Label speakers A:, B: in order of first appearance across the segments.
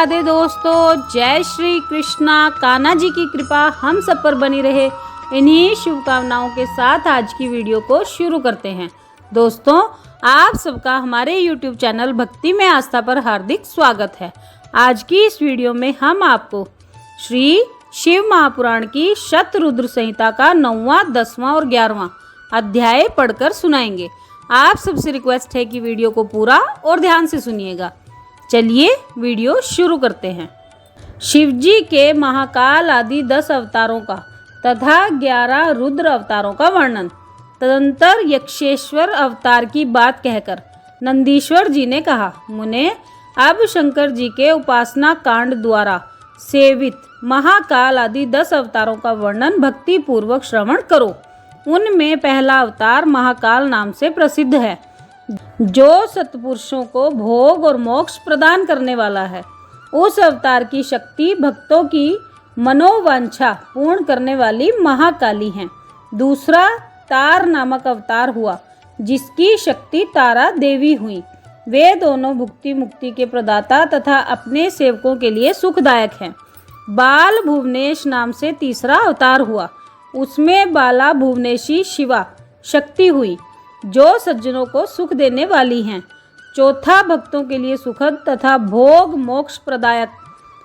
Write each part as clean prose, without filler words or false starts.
A: राधे दोस्तों, जय श्री कृष्णा। कान्हा जी की कृपा हम सब पर बनी रहे, इन्हीं शुभकामनाओं के साथ आज की वीडियो को शुरू करते हैं। दोस्तों, आप सबका हमारे YouTube चैनल भक्ति में आस्था पर हार्दिक स्वागत है। आज की इस वीडियो में हम आपको श्री शिव महापुराण की शतरुद्र संहिता का 9वां, 10वां और 11वां अध्याय पढ़कर सुनाएंगे। आप सबसे रिक्वेस्ट है कि वीडियो को पूरा और ध्यान से सुनिएगा। चलिए वीडियो शुरू करते हैं। शिवजी के महाकाल आदि 10 अवतारों का तथा 11 रुद्र अवतारों का वर्णन। तदंतर यक्षेश्वर अवतार की बात कहकर नंदीश्वर जी ने कहा, मुने, अब शंकर जी के उपासना कांड द्वारा सेवित महाकाल आदि 10 अवतारों का वर्णन भक्ति पूर्वक श्रवण करो। उनमें पहला अवतार महाकाल नाम से प्रसिद्ध है, जो सत्पुरुषों को भोग और मोक्ष प्रदान करने वाला है। उस अवतार की शक्ति भक्तों की मनोवांछा पूर्ण करने वाली महाकाली है। दूसरा तार नामक अवतार हुआ, जिसकी शक्ति तारा देवी हुई। वे दोनों भुक्ति मुक्ति के प्रदाता तथा अपने सेवकों के लिए सुखदायक हैं। बाल भुवनेश नाम से तीसरा अवतार हुआ, उसमें बाला भुवनेशी शिवा शक्ति हुई, जो सज्जनों को सुख देने वाली हैं। चौथा भक्तों के लिए सुखद तथा भोग मोक्ष प्रदायक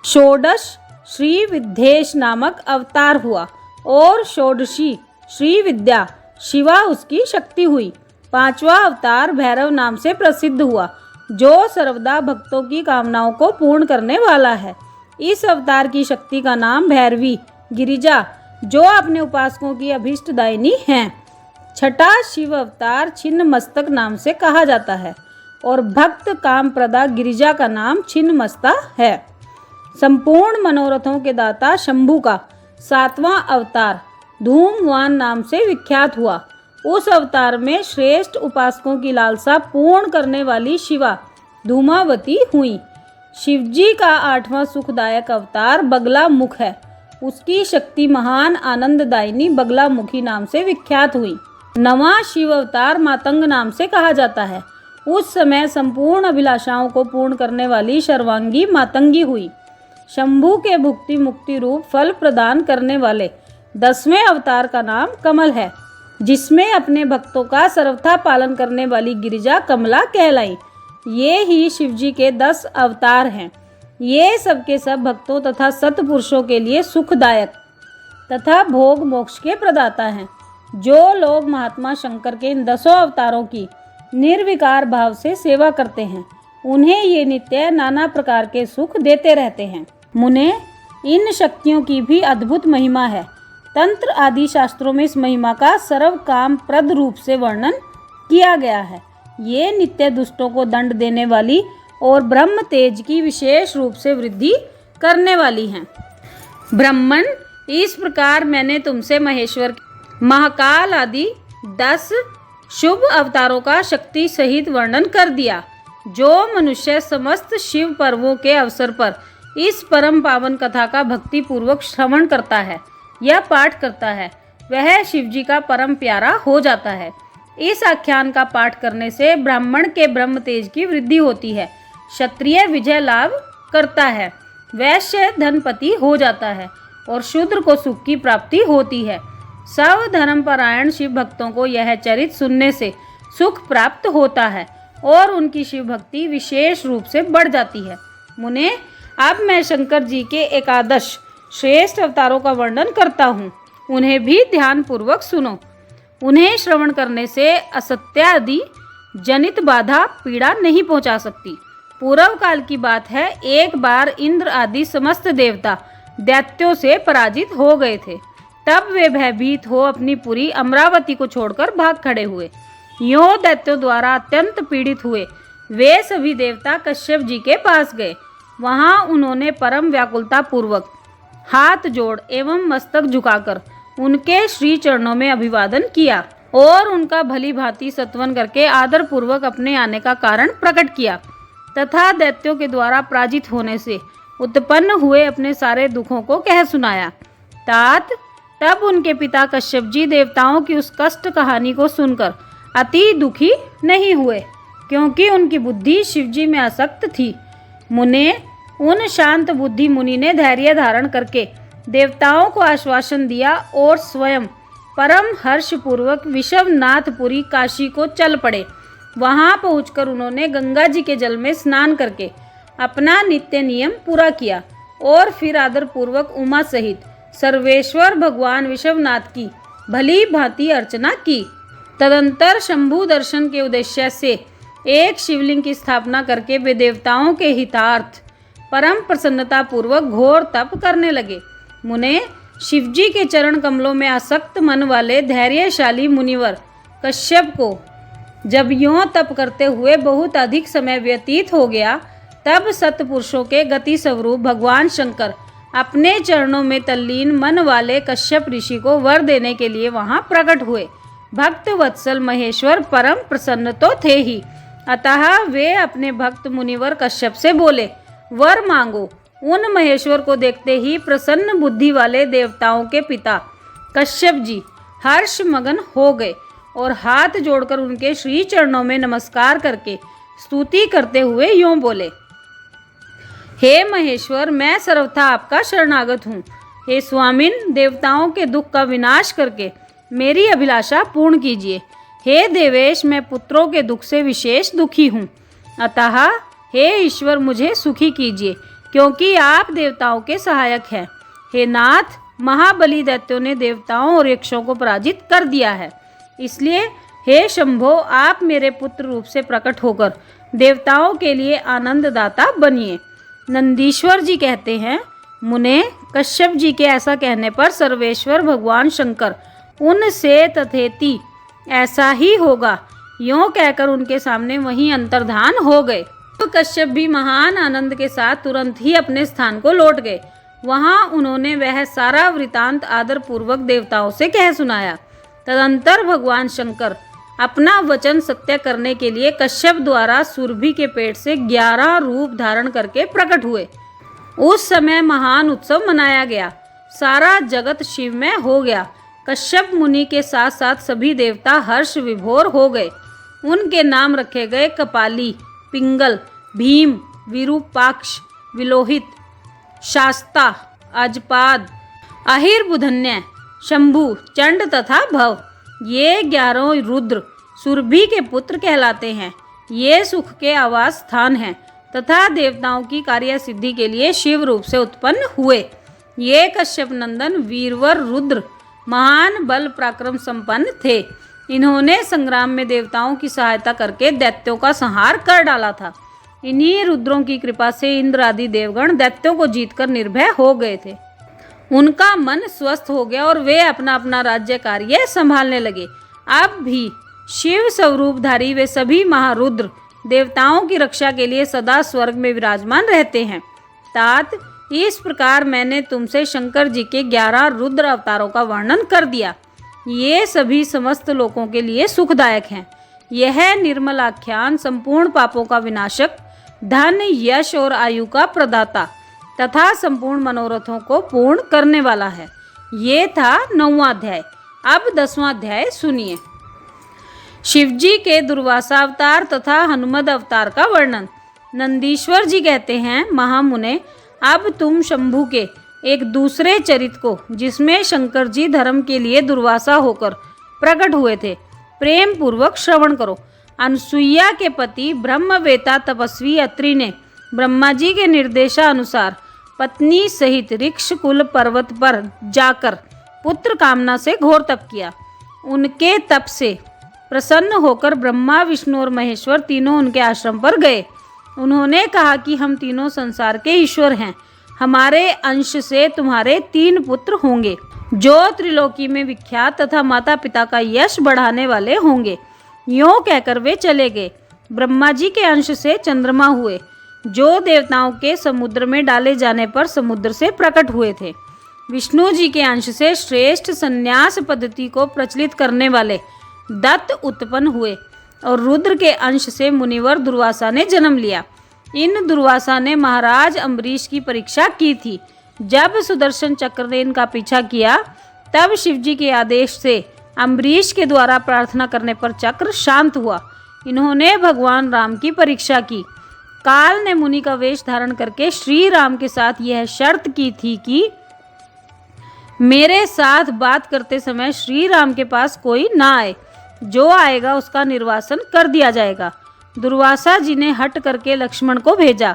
A: षोडश श्री विद्येश नामक अवतार हुआ और षोडशी श्री विद्या शिवा उसकी शक्ति हुई। पांचवा अवतार भैरव नाम से प्रसिद्ध हुआ, जो सर्वदा भक्तों की कामनाओं को पूर्ण करने वाला है। इस अवतार की शक्ति का नाम भैरवी गिरिजा, जो अपने उपासकों की अभीष्टदायिनी हैं। छठा शिव अवतार छिन्न मस्तक नाम से कहा जाता है और भक्त काम प्रदा गिरिजा का नाम छिन्न मस्ता है। संपूर्ण मनोरथों के दाता शंभु का 7वां अवतार धूमवान नाम से विख्यात हुआ। उस अवतार में श्रेष्ठ उपासकों की लालसा पूर्ण करने वाली शिवा धूमावती हुई। शिवजी का 8वां सुखदायक अवतार बगला मुख है। उसकी शक्ति महान आनंददायिनी बगला मुखी नाम से विख्यात हुई। 9वां शिव अवतार मातंग नाम से कहा जाता है। उस समय संपूर्ण अभिलाषाओं को पूर्ण करने वाली सर्वांगी मातंगी हुई। शंभु के भुक्ति मुक्ति रूप फल प्रदान करने वाले 10वें अवतार का नाम कमल है, जिसमें अपने भक्तों का सर्वथा पालन करने वाली गिरिजा कमला कहलाई। ये ही शिवजी के 10 अवतार हैं। ये सबके सब भक्तों तथा सत्पुरुषों के लिए सुखदायक तथा भोग मोक्ष के प्रदाता हैं। जो लोग महात्मा शंकर के इन 10 अवतारों की निर्विकार भाव से सेवा करते हैं, उन्हें ये नित्य नाना प्रकार के सुख देते रहते हैं। मुने, इन शक्तियों की भी अद्भुत महिमा है। तंत्र आदि शास्त्रों में इस महिमा का सर्व काम प्रद रूप से वर्णन किया गया है। ये नित्य दुष्टों को दंड देने वाली और ब्रह्म तेज की विशेष रूप से वृद्धि करने वाली हैं। ब्राह्मण, इस प्रकार मैंने तुमसे महेश्वर महाकाल आदि 10 शुभ अवतारों का शक्ति सहित वर्णन कर दिया। जो मनुष्य समस्त शिव पर्वों के अवसर पर इस परम पावन कथा का भक्ति पूर्वक श्रवण करता है या पाठ करता है, वह शिवजी का परम प्यारा हो जाता है। इस आख्यान का पाठ करने से ब्राह्मण के ब्रह्म तेज की वृद्धि होती है, क्षत्रिय विजय लाभ करता है, वैश्य धनपति हो जाता है और शूद्र को सुख की प्राप्ति होती है। सब धर्मपरायण शिव भक्तों को यह चरित सुनने से सुख प्राप्त होता है और उनकी शिव भक्ति विशेष रूप से बढ़ जाती है। मुने, अब मैं शंकर जी के एकादश श्रेष्ठ अवतारों का वर्णन करता हूँ। उन्हें भी ध्यान पूर्वक सुनो। उन्हें श्रवण करने से असत्य आदि जनित बाधा पीड़ा नहीं पहुँचा सकती। पूर्व काल की बात है, एक बार इंद्र आदि समस्त देवता दैत्यों से पराजित हो गए थे। तब वे भयभीत हो अपनी पुरी अमरावती को छोड़कर भाग खड़े हुए। यों दैत्यों द्वारा अत्यंत पीड़ित हुए वे सभी देवता कश्यप जी के पास गए। वहां उन्होंने परम व्याकुलता पूर्वक हाथ जोड़ एवं मस्तक झुकाकर उनके श्री चरणों में अभिवादन किया और उनका भली भांति सत्वन करके आदर पूर्वक अपने आने का कारण प्रकट किया तथा दैत्यों के द्वारा पराजित होने से उत्पन्न हुए अपने सारे दुखों को कह सुनाया। तात तब उनके पिता कश्यप जी देवताओं की उस कष्ट कहानी को सुनकर अति दुखी नहीं हुए, क्योंकि उनकी बुद्धि शिवजी में आसक्त थी। मुने, उन शांत बुद्धि मुनि ने धैर्य धारण करके देवताओं को आश्वासन दिया और स्वयं परम हर्षपूर्वक विश्वनाथपुरी काशी को चल पड़े। वहां पहुंचकर उन्होंने गंगा जी के जल में स्नान करके अपना नित्य नियम पूरा किया और फिर आदरपूर्वक उमा सहित सर्वेश्वर भगवान विश्वनाथ की भली भांति अर्चना की। तदंतर शंभु दर्शन के उद्देश्य से एक शिवलिंग की स्थापना करके वे देवताओं के हितार्थ परम प्रसन्नता पूर्वक घोर तप करने लगे। मुने, शिवजी के चरण कमलों में आसक्त मन वाले धैर्यशाली मुनिवर कश्यप को जब यों तप करते हुए बहुत अधिक समय व्यतीत हो गया, तब सत्पुरुषों के गति स्वरूप भगवान शंकर अपने चरणों में तल्लीन मन वाले कश्यप ऋषि को वर देने के लिए वहां प्रकट हुए। भक्त वत्सल महेश्वर परम प्रसन्न तो थे ही, अतः वे अपने भक्त मुनिवर कश्यप से बोले, वर मांगो। उन महेश्वर को देखते ही प्रसन्न बुद्धि वाले देवताओं के पिता कश्यप जी हर्ष मगन हो गए और हाथ जोड़कर उनके श्री चरणों में नमस्कार करके स्तुति करते हुए यूं बोले, हे महेश्वर, मैं सर्वथा आपका शरणागत हूँ। हे स्वामिन, देवताओं के दुख का विनाश करके मेरी अभिलाषा पूर्ण कीजिए। हे देवेश, मैं पुत्रों के दुख से विशेष दुखी हूँ, अतः हे ईश्वर मुझे सुखी कीजिए, क्योंकि आप देवताओं के सहायक हैं। हे नाथ, महाबली दैत्यों ने देवताओं और यक्षों को पराजित कर दिया है, इसलिए हे शंभो, आप मेरे पुत्र रूप से प्रकट होकर देवताओं के लिए आनंददाता बनिए। नंदीश्वर जी कहते हैं, मुने, कश्यप जी के ऐसा कहने पर सर्वेश्वर भगवान शंकर उनसे तथेति ऐसा ही होगा यों कहकर उनके सामने वहीं अंतर्धान हो गए। तो कश्यप भी महान आनंद के साथ तुरंत ही अपने स्थान को लौट गए। वहां उन्होंने वह सारा वृतांत आदर पूर्वक देवताओं से कह सुनाया। तदंतर भगवान शंकर अपना वचन सत्य करने के लिए कश्यप द्वारा सुरभि के पेट से 11 रूप धारण करके प्रकट हुए। उस समय महान उत्सव मनाया गया, सारा जगत शिवमय हो गया। कश्यप मुनि के साथ साथ सभी देवता हर्ष विभोर हो गए। उनके नाम रखे गए कपाली, पिंगल, भीम, विरूपाक्ष, विलोहित, शास्ता, अजपाद, अहिर्बुधन्य, शंभु, चंड तथा भव। ये 11 रुद्र सुरभि के पुत्र कहलाते हैं। ये सुख के आवास स्थान हैं तथा देवताओं की कार्य सिद्धि के लिए शिव रूप से उत्पन्न हुए। ये कश्यप नंदन वीरवर रुद्र महान बल पराक्रम संपन्न थे। इन्होंने संग्राम में देवताओं की सहायता करके दैत्यों का संहार कर डाला था। इन्हीं रुद्रों की कृपा से इंद्र आदि देवगण दैत्यों को जीतकर निर्भय हो गए थे। उनका मन स्वस्थ हो गया और वे अपना अपना राज्य कार्य संभालने लगे। अब भी शिव स्वरूपधारी वे सभी महारुद्र देवताओं की रक्षा के लिए सदा स्वर्ग में विराजमान रहते हैं। तात, इस प्रकार मैंने तुमसे शंकर जी के 11 रुद्र अवतारों का वर्णन कर दिया। ये सभी समस्त लोगों के लिए सुखदायक हैं। यह निर्मल आख्यान संपूर्ण पापों का विनाशक, धन, यश और आयु का प्रदाता तथा संपूर्ण मनोरथों को पूर्ण करने वाला है। ये था 9वां अध्याय। अब 10वां अध्याय सुनिए। शिवजी के दुर्वासा अवतार तथा हनुमद अवतार का वर्णन। नंदीश्वर जी कहते हैं, महामुने, अब तुम शंभु के एक दूसरे चरित को, जिसमें शंकर जी धर्म के लिए दुर्वासा होकर प्रकट हुए थे, प्रेम पूर्वक श्रवण करो। अनुसुईया के पति ब्रह्मवेता तपस्वी अत्रि ने ब्रह्मा जी के निर्देशानुसार पत्नी सहित ऋक्षकुल पर्वत पर जाकर पुत्र कामना से घोर तप किया। उनके तप से प्रसन्न होकर ब्रह्मा, विष्णु और महेश्वर तीनों उनके आश्रम पर गए। उन्होंने कहा कि हम तीनों संसार के ईश्वर हैं। हमारे अंश से तुम्हारे 3 पुत्र होंगे, जो त्रिलोकी में विख्यात तथा माता पिता का यश बढ़ाने वाले होंगे। यों कहकर वे चले गए। ब्रह्मा जी के अंश से चंद्रमा हुए, जो देवताओं के समुद्र में डाले जाने पर समुद्र से प्रकट हुए थे। विष्णु जी के अंश से श्रेष्ठ संन्यास पद्धति को प्रचलित करने वाले दत्त उत्पन्न हुए और रुद्र के अंश से मुनिवर दुर्वासा ने जन्म लिया। इन दुर्वासा ने महाराज अम्बरीश की परीक्षा की थी। जब सुदर्शन चक्र ने इनका पीछा किया, तब शिवजी के आदेश से अम्बरीश के द्वारा प्रार्थना करने पर चक्र शांत हुआ। इन्होंने भगवान राम की परीक्षा की। काल ने मुनि का वेश धारण करके श्री राम के साथ यह शर्त की थी कि मेरे साथ बात करते समय श्री राम के पास कोई ना आए, जो आएगा उसका निर्वासन कर दिया जाएगा। दुर्वासा जी ने हट करके लक्ष्मण को भेजा।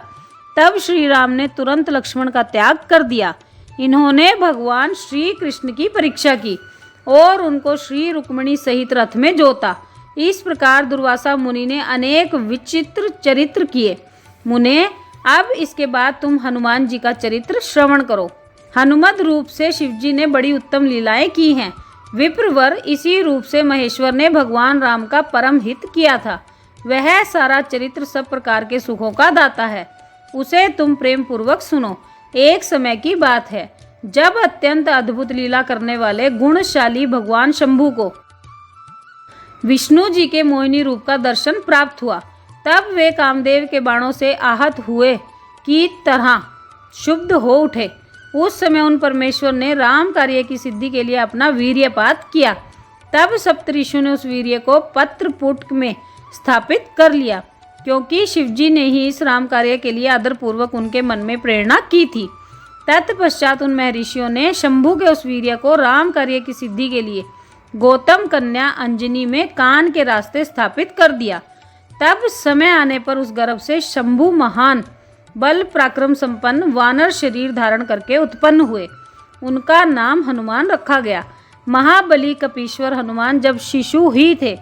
A: तब श्री राम ने तुरंत लक्ष्मण का त्याग कर दिया। इन्होंने भगवान श्री कृष्ण की परीक्षा की और उनको श्री रुक्मिणी सहित रथ में जोता। इस प्रकार दुर्वासा मुनि ने अनेक विचित्र चरित्र किए। मुने, अब इसके बाद तुम हनुमान जी का चरित्र श्रवण करो। हनुमत रूप से शिवजी ने बड़ी उत्तम लीलाएं की हैं। विप्रवर इसी रूप से महेश्वर ने भगवान राम का परम हित किया था। वह सारा चरित्र सब प्रकार के सुखों का दाता है, उसे तुम प्रेम पूर्वक सुनो। एक समय की बात है, जब अत्यंत अद्भुत लीला करने वाले गुणशाली भगवान शंभु को विष्णु जी के मोहिनी रूप का दर्शन प्राप्त हुआ, तब वे कामदेव के बाणों से आहत हुए की तरह शुद्ध हो उठे। उस समय उन परमेश्वर ने राम कार्य की सिद्धि के लिए अपना वीर्यपात किया। तब सप्तऋषियों ने उस वीर्य को पत्रपुट में स्थापित कर लिया, क्योंकि शिवजी ने ही इस राम कार्य के लिए आदरपूर्वक उनके मन में प्रेरणा की थी। तत्पश्चात उन महर्षियों ने शंभु के उस वीर्य को राम कार्य की सिद्धि के लिए गौतम कन्या अंजनी में कान के रास्ते स्थापित कर दिया। तब समय आने पर उस गर्भ से शंभु महान बल पराक्रम संपन्न वानर शरीर धारण करके उत्पन्न हुए। उनका नाम हनुमान रखा गया। महाबली कपीश्वर हनुमान जब शिशु ही थे,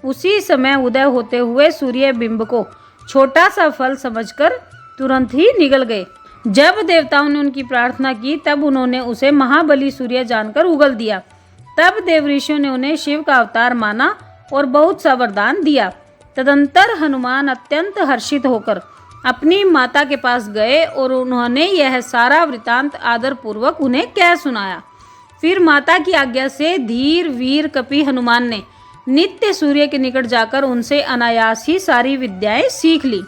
A: उसी समय उदय होते हुए सूर्य बिंब को छोटा सा फल समझकर तुरंत ही निगल गए। जब देवताओं ने उनकी प्रार्थना की, तब उन्होंने उसे महाबली सूर्य जानकर उगल दिया। तब देवऋषियों ने उन्हें शिव का अवतार माना और बहुत सा वरदान दिया। तदंतर हनुमान अत्यंत हर्षित होकर अपनी माता के पास गए और उन्होंने यह सारा वृतांत आदर पूर्वक उन्हें कह सुनाया। फिर माता की आज्ञा से धीर वीर कपि हनुमान ने नित्य सूर्य के निकट जाकर उनसे अनायास ही सारी विद्याएं सीख ली।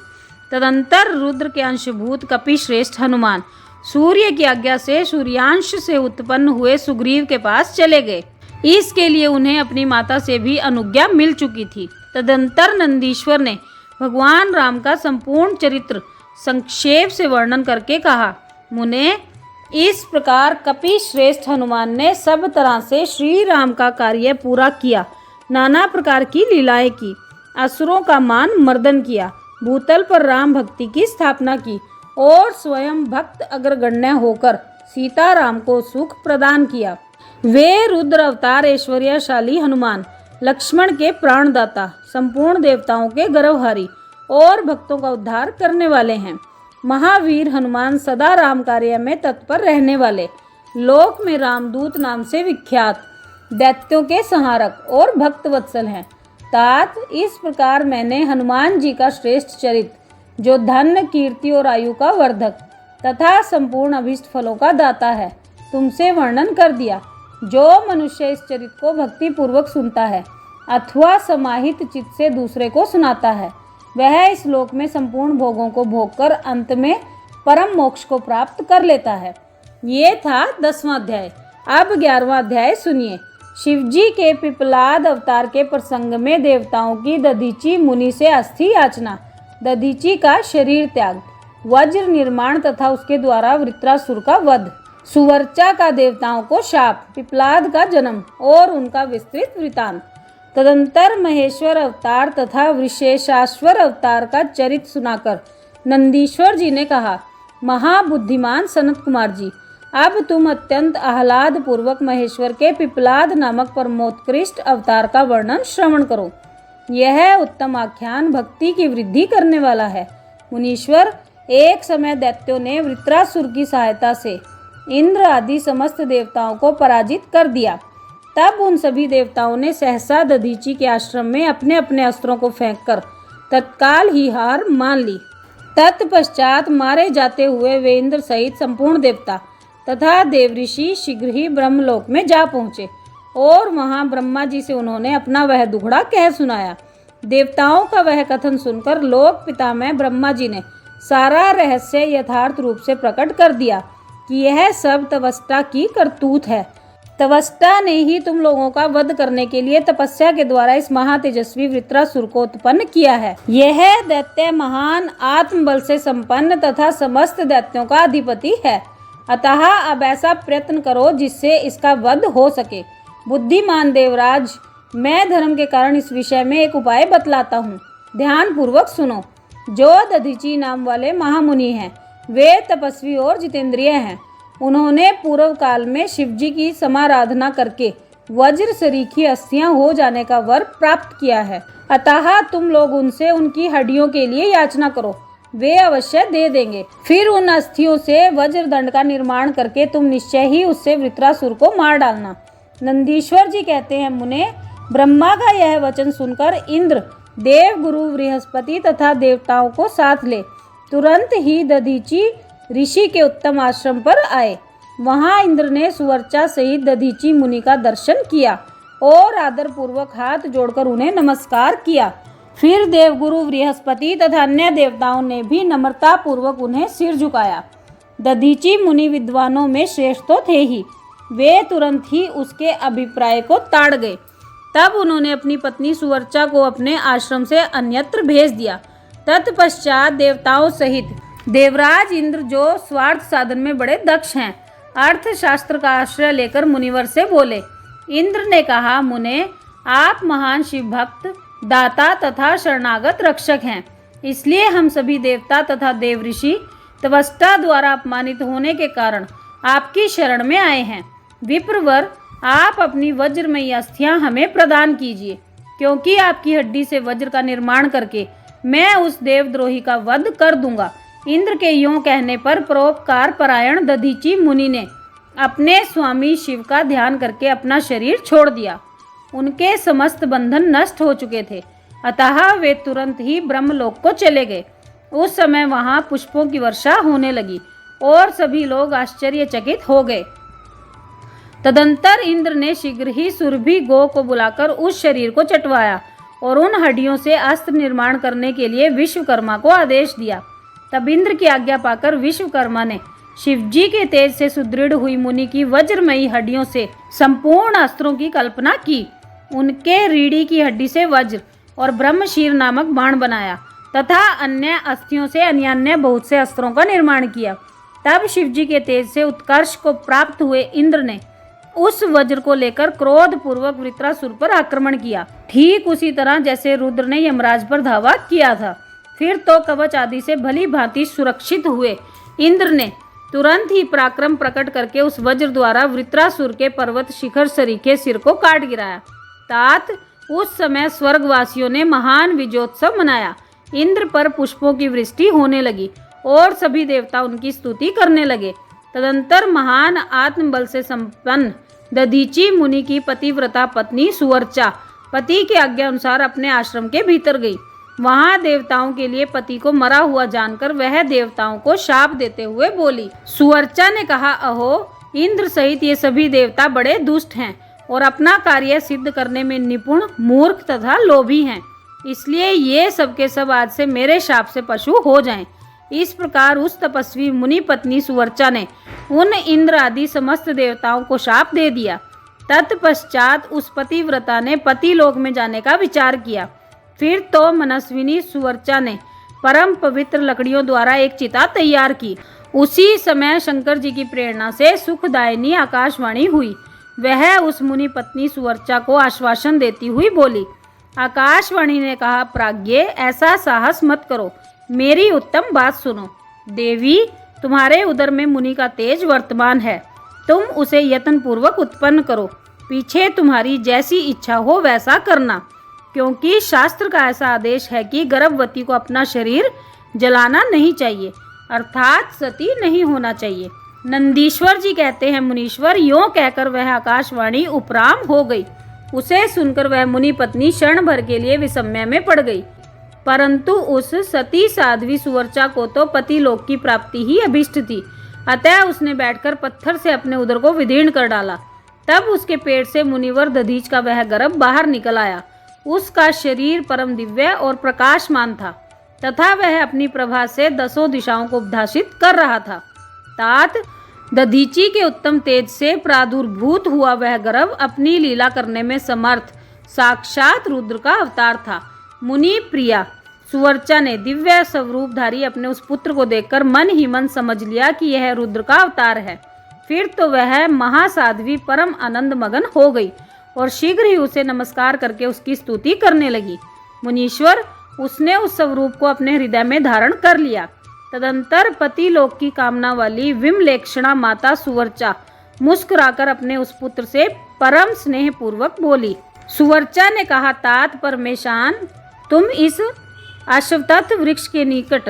A: तदंतर रुद्र के अंशभूत कपि श्रेष्ठ हनुमान सूर्य की आज्ञा से सूर्यांश से उत्पन्न हुए सुग्रीव के पास चले गए। इसके लिए उन्हें अपनी माता से भी अनुज्ञा मिल चुकी थी। तदंतर नंदीश्वर ने भगवान राम का संपूर्ण चरित्र संक्षेप से वर्णन करके कहा, मुने, इस प्रकार कपि श्रेष्ठ हनुमान ने सब तरह से श्री राम का कार्य पूरा किया, नाना प्रकार की लीलाएं की, असुरों का मान मर्दन किया, भूतल पर राम भक्ति की स्थापना की और स्वयं भक्त अग्रगण्य होकर सीता राम को सुख प्रदान किया। वे रुद्र अवतार ऐश्वर्यशाली हनुमान लक्ष्मण के प्राणदाता, संपूर्ण देवताओं के गर्भहारी और भक्तों का उद्धार करने वाले हैं। महावीर हनुमान सदा राम कार्य में तत्पर रहने वाले, लोक में रामदूत नाम से विख्यात, दैत्यों के संहारक और भक्त वत्सल हैं। तात, इस प्रकार मैंने हनुमान जी का श्रेष्ठ चरित्र, जो धन कीर्ति और आयु का वर्धक तथा संपूर्ण अभीष्ट फलों का दाता है, तुमसे वर्णन कर दिया। जो मनुष्य इस चरित्र को भक्ति पूर्वक सुनता है अथवा समाहित चित्त से दूसरे को सुनाता है, वह इस लोक में संपूर्ण भोगों को भोगकर अंत में परम मोक्ष को प्राप्त कर लेता है। ये था 10वां अध्याय। अब 11वां अध्याय सुनिए। शिवजी के पिपलाद अवतार के प्रसंग में देवताओं की दधीची मुनि से अस्थि याचना, दधीची का शरीर त्याग, वज्र निर्माण तथा उसके द्वारा वृत्रासुर का वध, सुवर्चा का देवताओं को शाप, पिपलाद का जन्म और उनका विस्तृत वृतांत। तदंतर महेश्वर अवतार तथा वृषेशाश्वर अवतार का चरित्र सुनाकर नंदीश्वर जी ने कहा, महाबुद्धिमान सनत कुमार जी, अब तुम अत्यंत आह्लाद पूर्वक महेश्वर के पिपलाद नामक परमोत्कृष्ट अवतार का वर्णन श्रवण करो। यह उत्तम आख्यान भक्ति की वृद्धि करने वाला है। मुनीश्वर, एक समय दैत्यों ने वृत्रासुर की सहायता से इंद्र आदि समस्त देवताओं को पराजित कर दिया। तब उन सभी देवताओं ने सहसा दधीची के आश्रम में अपने अपने अस्त्रों को फेंककर तत्काल ही हार मान ली। तत्पश्चात मारे जाते हुए वे इंद्र सहित संपूर्ण देवता तथा देवऋषि शीघ्र ही ब्रह्मलोक में जा पहुँचे और वहाँ ब्रह्मा जी से उन्होंने अपना वह दुखड़ा कह सुनाया। देवताओं का वह कथन सुनकर लोक पितामह ब्रह्मा जी ने सारा रहस्य यथार्थ रूप से प्रकट कर दिया कि यह सब तपस्या की करतूत है। त्वष्टा ने ही तुम लोगों का वध करने के लिए तपस्या के द्वारा इस महातेजस्वी वृत्रासुर को उत्पन्न किया है। यह दैत्य महान आत्मबल से संपन्न तथा समस्त दैत्यों का अधिपति है। अतः अब ऐसा प्रयत्न करो जिससे इसका वध हो सके। बुद्धिमान देवराज, मैं धर्म के कारण इस विषय में एक उपाय बतलाता हूँ, ध्यान पूर्वक सुनो। जो दधीची नाम वाले महामुनि हैं, वे तपस्वी और जितेंद्रिय हैं। उन्होंने पूर्व काल में शिवजी की समाराधना करके वज्र सरीखी अस्थियां हो जाने का वर प्राप्त किया है। अतः तुम लोग उनसे उनकी हड्डियों के लिए याचना करो, वे अवश्य दे देंगे। फिर उन अस्थियों से वज्र दंड का निर्माण करके तुम निश्चय ही उससे वृत्रासुर को मार डालना। नंदीश्वर जी कहते हैं, मुने, ब्रह्मा का यह वचन सुनकर इंद्र, देव गुरु बृहस्पति तथा देवताओं को साथ ले तुरंत ही दधीची ऋषि के उत्तम आश्रम पर आए। वहां इंद्र ने सुवर्चा सहित दधीची मुनि का दर्शन किया और आदर पूर्वक हाथ जोड़कर उन्हें नमस्कार किया। फिर देवगुरु बृहस्पति तथा अन्य देवताओं ने भी नम्रता पूर्वक उन्हें सिर झुकाया। दधीची मुनि विद्वानों में श्रेष्ठ तो थे ही, वे तुरंत ही उसके अभिप्राय को ताड़ गए। तब उन्होंने अपनी पत्नी सुवर्चा को अपने आश्रम से अन्यत्र भेज दिया। तत्पश्चात देवताओं सहित देवराज इंद्र, जो स्वार्थ साधन में बड़े दक्ष हैं, अर्थशास्त्र का आश्रय लेकर मुनिवर से बोले। इंद्र ने कहा, मुने, आप महान शिव भक्त, दाता तथा शरणागत रक्षक हैं, इसलिए हम सभी देवता तथा देव ऋषि त्वष्टा द्वारा अपमानित होने के कारण आपकी शरण में आए हैं। विप्रवर, आप अपनी वज्रमयी अस्थियां हमें प्रदान कीजिए, क्योंकि आपकी हड्डी से वज्र का निर्माण करके मैं उस देवद्रोही का वध कर दूंगा। इंद्र के यों कहने पर परोपकार परायण दधीची मुनि ने अपने स्वामी शिव का ध्यान करके अपना शरीर छोड़ दिया। उनके समस्त बंधन नष्ट हो चुके थे, अतः वे तुरंत ही ब्रह्मलोक को चले गए। उस समय वहां पुष्पों की वर्षा होने लगी और सभी लोग आश्चर्यचकित हो गए। तदंतर इंद्र ने शीघ्र ही सुरभि गो को बुलाकर उस शरीर को चटवाया और उन हड्डियों से अस्त्र निर्माण करने के लिए विश्वकर्मा को आदेश दिया। तब इंद्र की आज्ञा पाकर विश्वकर्मा ने शिवजी के तेज से सुदृढ़ हुई मुनि की वज्रमयी हड्डियों से संपूर्ण अस्त्रों की कल्पना की। उनके रीढ़ी की हड्डी से वज्र और ब्रह्मशीर नामक बाण बनाया तथा अन्य अस्थियों से अन्य बहुत से अस्त्रों का निर्माण किया। तब शिवजी के तेज से उत्कर्ष को प्राप्त हुए इंद्र ने उस वज्र को लेकर क्रोध पूर्वक वृत्रासुर पर आक्रमण किया, ठीक उसी तरह जैसे रुद्र ने यमराज पर धावा किया था। फिर तो कवच आदि से भली भांति सुरक्षित हुए इंद्र ने तुरंत ही पराक्रम प्रकट करके उस वज्र द्वारा वृत्रासुर के पर्वत शिखर सरीखे सिर को काट गिराया। तात उस समय स्वर्गवासियों ने महान विजयोत्सव मनाया। इंद्र पर पुष्पों की वृष्टि होने लगी और सभी देवता उनकी स्तुति करने लगे। तदंतर महान आत्मबल से संपन्न दधीची मुनि की पतिव्रता पत्नी सुवर्चा पति के आज्ञा अनुसार अपने आश्रम के भीतर गई। वहां देवताओं के लिए पति को मरा हुआ जानकर वह देवताओं को शाप देते हुए बोली। सुवर्चा ने कहा, अहो, इंद्र सहित ये सभी देवता बड़े दुष्ट हैं और अपना कार्य सिद्ध करने में निपुण, मूर्ख तथा लोभी हैं, इसलिए ये सबके सब आज से मेरे शाप से पशु हो जाएं। इस प्रकार उस तपस्वी मुनि पत्नी सुवर्चा ने उन इंद्र आदि समस्त देवताओं को शाप दे दिया। तत्पश्चात उस पतिव्रता ने पति लोक में जाने का विचार किया। फिर तो मनस्विनी सुवर्चा ने परम पवित्र लकड़ियों द्वारा एक चिता तैयार की। उसी समय शंकर जी की प्रेरणा से सुखदायिनी आकाशवाणी हुई। वह उस मुनि पत्नी सुवर्चा को आश्वासन देती हुई बोली। आकाशवाणी ने कहा, प्राज्ञे, ऐसा साहस मत करो, मेरी उत्तम बात सुनो। देवी, तुम्हारे उदर में मुनि का तेज वर्तमान है, तुम उसे यत्न पूर्वक उत्पन्न करो। पीछे तुम्हारी जैसी इच्छा हो वैसा करना, क्योंकि शास्त्र का ऐसा आदेश है कि गर्भवती को अपना शरीर जलाना नहीं चाहिए, अर्थात सती नहीं होना चाहिए। नंदीश्वर जी कहते हैं, मुनीश्वर, यों कहकर वह आकाशवाणी उपराम हो गई। उसे सुनकर वह मुनि पत्नी क्षण भर के लिए विस्मय में पड़ गई, परंतु उस सती साध्वी सुवर्चा को तो पति लोक की प्राप्ति ही अभिष्ट थी। अतः उसने बैठकर पत्थर से अपने उदर को विदीर्ण कर डाला। तब उसके पेट से मुनिवर दधीच का वह गर्भ बाहर निकल आया। उसका शरीर परम दिव्य और प्रकाशमान था तथा वह अपनी प्रभा से दसों दिशाओं को उद्भासित कर रहा था। तात दधीची के उत्तम तेज से प्रादुर्भूत हुआ वह गर्भ अपनी लीला करने में समर्थ साक्षात रुद्र का अवतार था। मुनि प्रिया सुवर्चा ने दिव्य स्वरूपधारी अपने उस पुत्र को देखकर मन ही मन समझ लिया कि यह रुद्र का अवतार है। फिर तो वह महासाध्वी परम आनंद मगन हो गई और शीघ्र ही उसे नमस्कार करके उसकी स्तुति करने लगी। मुनीश्वर उसने उस स्वरूप को अपने हृदय में धारण कर लिया। तदंतर पति लोक की कामना वाली विमलेक्षणा माता सुवर्चा मुस्कुराकर अपने उस पुत्र से परम स्नेह पूर्वक बोली। सुवर्चा ने कहा, तात परमेशान, तुम इस अश्वत्थ वृक्ष के निकट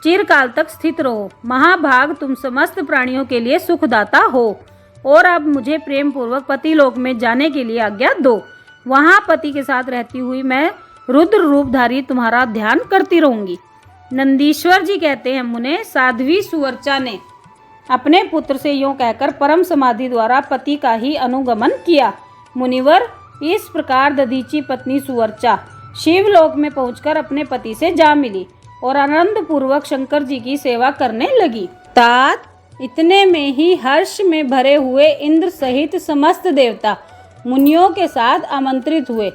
A: चिरकाल तक स्थित रहो। महाभाग, तुम समस्त प्राणियों के लिए सुखदाता हो और अब मुझे प्रेम पूर्वक पति लोक में जाने के लिए आज्ञा दो। वहां पति के साथ रहती हुई मैं रुद्र रूपधारी तुम्हारा ध्यान करती रहूंगी। नंदीश्वर जी कहते हैं, मुने, साध्वी सुवर्चा ने अपने पुत्र से यूं कहकर परम समाधि द्वारा पति का ही अनुगमन किया। मुनिवर, इस प्रकार दधीची पत्नी सुवर्चा शिवलोक में पहुंचकर अपने पति से जा मिली और आनंद पूर्वक शंकर जी की सेवा करने लगी। तात इतने में ही हर्ष में भरे हुए इंद्र सहित समस्त देवता मुनियों के साथ आमंत्रित हुए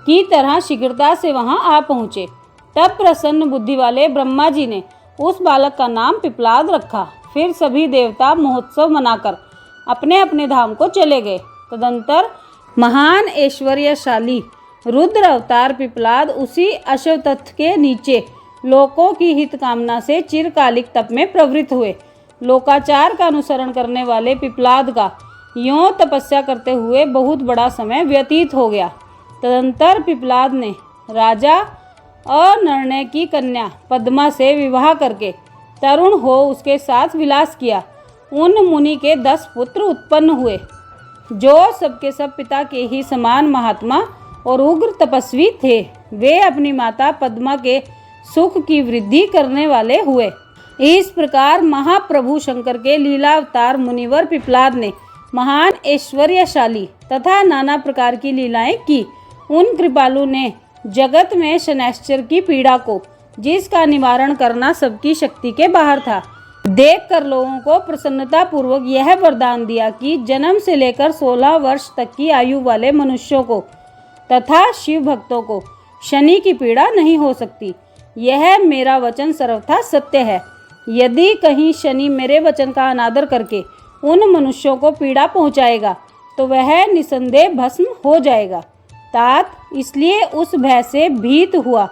A: की तरह शीघ्रता से वहां आ पहुंचे। तब प्रसन्न बुद्धि वाले ब्रह्मा जी ने उस बालक का नाम पिपलाद रखा। फिर सभी देवता महोत्सव मनाकर अपने अपने धाम को चले गए। तदंतर महान ऐश्वर्यशाली रुद्र अवतार पिपलाद उसी अश्वत्थ के नीचे लोकों की हित कामना से चिरकालिक तप में प्रवृत्त हुए। लोकाचार का अनुसरण करने वाले पिपलाद का यों तपस्या करते हुए बहुत बड़ा समय व्यतीत हो गया। तदंतर पिपलाद ने राजा अनर्णय की कन्या पद्मा से विवाह करके तरुण हो उसके साथ विलास किया। उन मुनि के 10 पुत्र उत्पन्न हुए जो सबके सब पिता के ही समान महात्मा और उग्र तपस्वी थे। वे अपनी माता पद्मा के सुख की वृद्धि करने वाले हुए। इस प्रकार महाप्रभु शंकर के लीला अवतार मुनिवर पिपलाद ने महान ऐश्वर्यशाली तथा नाना प्रकार की लीलाएं की। उन कृपालु ने जगत में शनैश्चर की पीड़ा को, जिसका निवारण करना सबकी शक्ति के बाहर था, देखकर लोगों को प्रसन्नता पूर्वक यह वरदान दिया कि जन्म से लेकर 16 वर्ष तक की आयु वाले मनुष्यों को तथा शिव भक्तों को शनि की पीड़ा नहीं हो सकती। यह मेरा वचन सर्वथा सत्य है। यदि कहीं शनि मेरे वचन का अनादर करके उन मनुष्यों को पीड़ा पहुंचाएगा तो वह निसंदेह भस्म हो जाएगा। तात इसलिए उस भय से भीत हुआ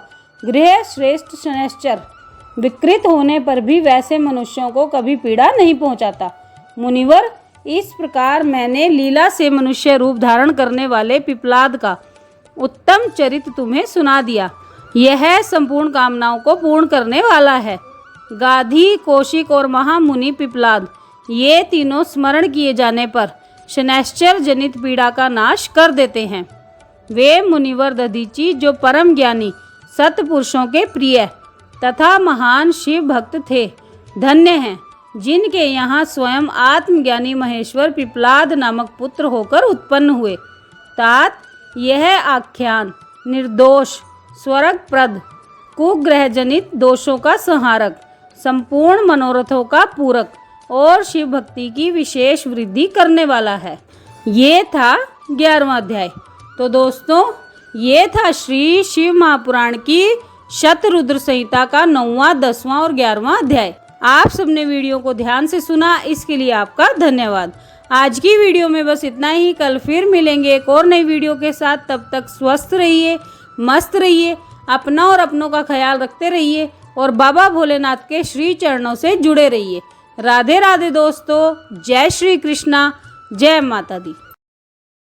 A: गृह श्रेष्ठ शनैश्चर विकृत होने पर भी वैसे मनुष्यों को कभी पीड़ा नहीं पहुंचाता। मुनिवर, इस प्रकार मैंने लीला से मनुष्य रूप धारण करने वाले पिपलाद का उत्तम चरित्र तुम्हें सुना दिया। यह संपूर्ण कामनाओं को पूर्ण करने वाला है। गाधी, कौशिक और महामुनि पिपलाद, ये तीनों स्मरण किए जाने पर शनैश्चर जनित पीड़ा का नाश कर देते हैं। वे मुनिवर दधीची जो परम ज्ञानी सत्पुरुषों के प्रिय तथा महान शिव भक्त थे, धन्य हैं जिनके यहाँ स्वयं आत्मज्ञानी महेश्वर पिपलाद नामक पुत्र होकर उत्पन्न हुए। तात यह आख्यान निर्दोष, स्वर्गप्रद, कुग्रह जनित दोषों का संहारक, संपूर्ण मनोरथों का पूरक और शिव भक्ति की विशेष वृद्धि करने वाला है। ये था 11वां अध्याय। तो दोस्तों, ये था श्री शिव महापुराण की शतरुद्र संहिता का 9वां, 10वां और 11वां अध्याय। आप सबने वीडियो को ध्यान से सुना, इसके लिए आपका धन्यवाद। आज की वीडियो में बस इतना ही। कल फिर मिलेंगे एक और नई वीडियो के साथ। तब तक स्वस्थ रहिए, मस्त रहिए, अपना और अपनों का ख्याल रखते रहिए और बाबा भोलेनाथ के श्री चरणों से जुड़े रहिए। राधे राधे दोस्तों। जय श्री कृष्णा, जय माता दी।